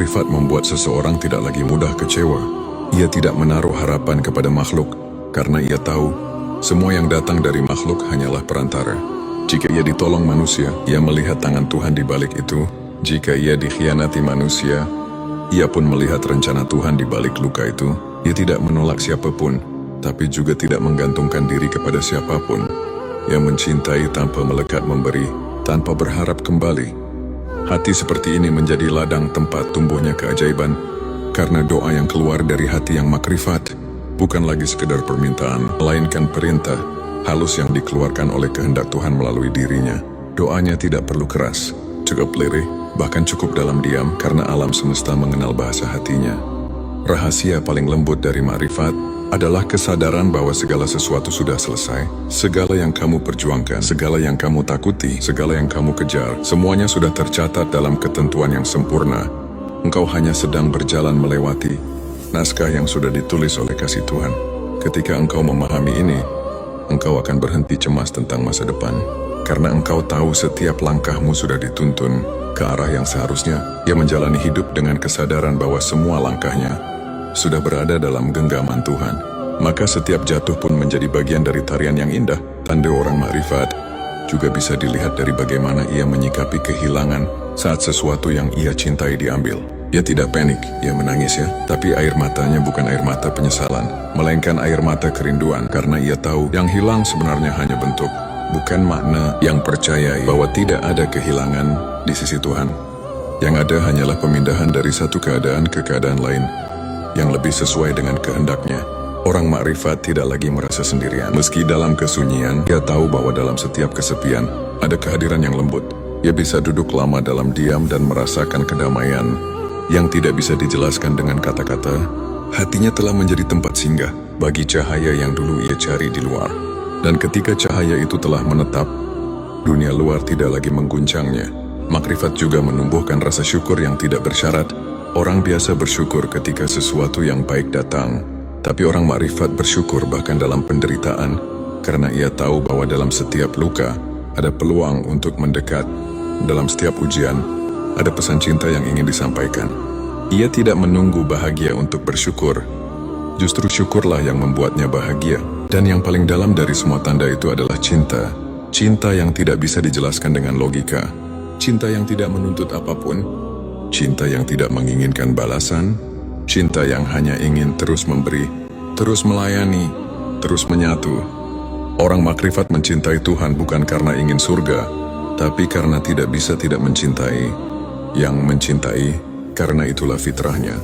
makrifat membuat seseorang tidak lagi mudah kecewa. Ia tidak menaruh harapan kepada makhluk, karena ia tahu semua yang datang dari makhluk hanyalah perantara. Jika ia ditolong manusia, ia melihat tangan Tuhan di balik itu. Jika ia dikhianati manusia, ia pun melihat rencana Tuhan di balik luka itu. Ia tidak menolak siapapun, tapi juga tidak menggantungkan diri kepada siapapun. Ia mencintai tanpa melekat memberi, tanpa berharap kembali. Hati seperti ini menjadi ladang tempat tumbuhnya keajaiban, karena doa yang keluar dari hati yang makrifat bukan lagi sekedar permintaan, melainkan perintah halus yang dikeluarkan oleh kehendak Tuhan melalui dirinya. Doanya tidak perlu keras, cukup lirih, bahkan cukup dalam diam, karena alam semesta mengenal bahasa hatinya. Rahasia paling lembut dari makrifat adalah kesadaran bahwa segala sesuatu sudah selesai. Segala yang kamu perjuangkan, segala yang kamu takuti, segala yang kamu kejar, semuanya sudah tercatat dalam ketentuan yang sempurna. Engkau hanya sedang berjalan melewati naskah yang sudah ditulis oleh kasih Tuhan. Ketika engkau memahami ini, engkau akan berhenti cemas tentang masa depan, karena engkau tahu setiap langkahmu sudah dituntun ke arah yang seharusnya. Ia menjalani hidup dengan kesadaran bahwa semua langkahnya sudah berada dalam genggaman Tuhan. Maka setiap jatuh pun menjadi bagian dari tarian yang indah. Tanda orang makrifat juga bisa dilihat dari bagaimana ia menyikapi kehilangan saat sesuatu yang ia cintai diambil. Ia tidak panik, ia menangis ya. Tapi air matanya bukan air mata penyesalan, melainkan air mata kerinduan, karena ia tahu yang hilang sebenarnya hanya bentuk, bukan makna. Yang percaya bahwa tidak ada kehilangan di sisi Tuhan. Yang ada hanyalah pemindahan dari satu keadaan ke keadaan lain yang lebih sesuai dengan kehendaknya. Orang makrifat tidak lagi merasa sendirian. Meski dalam kesunyian, ia tahu bahwa dalam setiap kesepian ada kehadiran yang lembut. Ia bisa duduk lama dalam diam dan merasakan kedamaian yang tidak bisa dijelaskan dengan kata-kata. Hatinya telah menjadi tempat singgah bagi cahaya yang dulu ia cari di luar. Dan ketika cahaya itu telah menetap, dunia luar tidak lagi mengguncangnya. Makrifat juga menumbuhkan rasa syukur yang tidak bersyarat. Orang biasa bersyukur ketika sesuatu yang baik datang, tapi orang makrifat bersyukur bahkan dalam penderitaan, karena ia tahu bahwa dalam setiap luka ada peluang untuk mendekat. Dalam setiap ujian, ada pesan cinta yang ingin disampaikan. Ia tidak menunggu bahagia untuk bersyukur. Justru syukurlah yang membuatnya bahagia. Dan yang paling dalam dari semua tanda itu adalah cinta. Cinta yang tidak bisa dijelaskan dengan logika. Cinta yang tidak menuntut apapun. Cinta yang tidak menginginkan balasan. Cinta yang hanya ingin terus memberi, terus melayani, terus menyatu. Orang makrifat mencintai Tuhan bukan karena ingin surga, tapi karena tidak bisa tidak mencintai. Yang mencintai, karena itulah fitrahnya.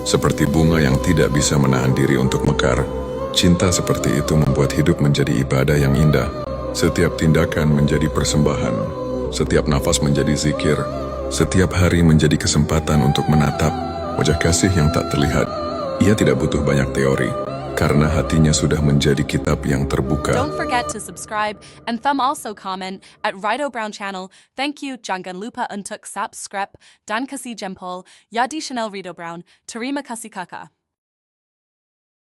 Seperti bunga yang tidak bisa menahan diri untuk mekar, cinta seperti itu membuat hidup menjadi ibadah yang indah. Setiap tindakan menjadi persembahan, setiap nafas menjadi zikir, setiap hari menjadi kesempatan untuk menatap wajah kasih yang tak terlihat. Ia tidak butuh banyak teori, karena hatinya sudah menjadi kitab yang terbuka. Don't forget to subscribe and also comment at Rido Brown channel. Thank you. Jangan lupa untuk subscribe dan kasih jempol. Yadi Chanel Rido Brown. Terima kasih kakak.